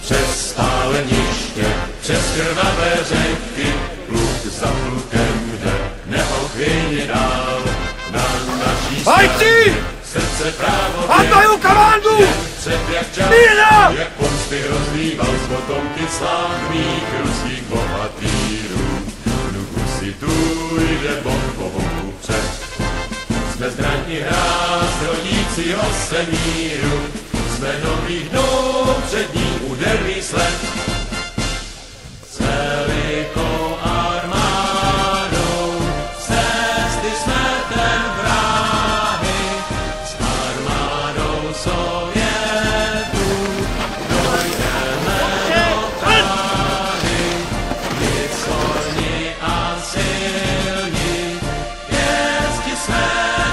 přes spáleniště, přes krvavé řeky, pluk za plukem jde neochvějně dál. Na naší straně srdce právo Ataju kamandu! před jak čas, jak pomsty rozlíval z potomky slávných ruských bohatýrů. Vnuku si tu jde bok po boku před. Jsme zdraní hráz rodícího semíru, jsme nových dnů před ní úderný sled. S velikou armádou cesty jsme ten vráhy, s armádou Sovětů dojdeme do Prahy. Vycorni a silní, pěsti jsme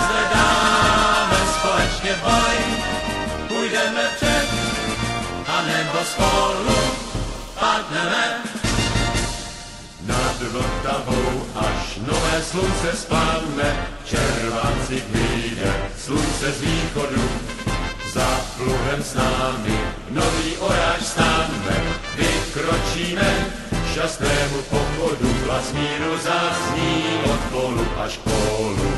zde dáme společně boj. Půjdeme před, anebo spolu padneme. Nad Vltavou, až nové slunce spadne, červánci vyjde slunce z východu. Za pluhem s námi nový oráž stane, vykročíme šťastnému pochodu. Hlas míru zazní od polu až k pólu,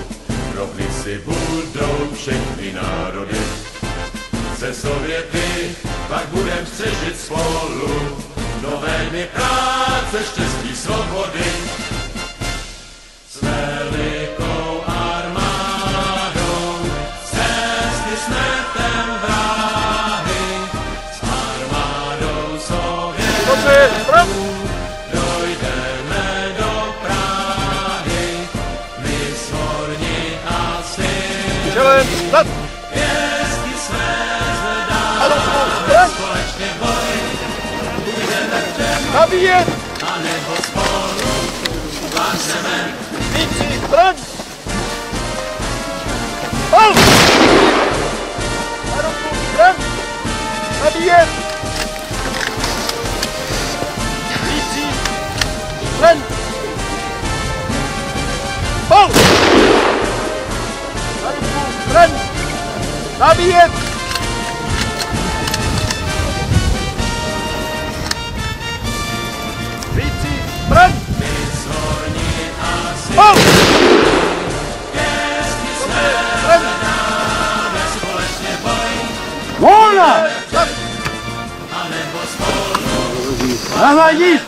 rovny si budou všechny národy. Se Sověty pak budem střežit spolu nové dny práce, štěstí, svobody. S velikou armádou cesty smetem vráhy, s armádou Sovětů dojdeme do Prahy. My svorni a silní, pěstí jsme společně boj, půjdeme před, Nabíjet! a nebo spolu padneme. Víci, zbraň! Hal! Na ruku, zbraň! Nabíjet! Víci, zbraň! Hal! Na ruku, zbraň! Nabíjet! Zbraň! Oh! Volna! Nahladí!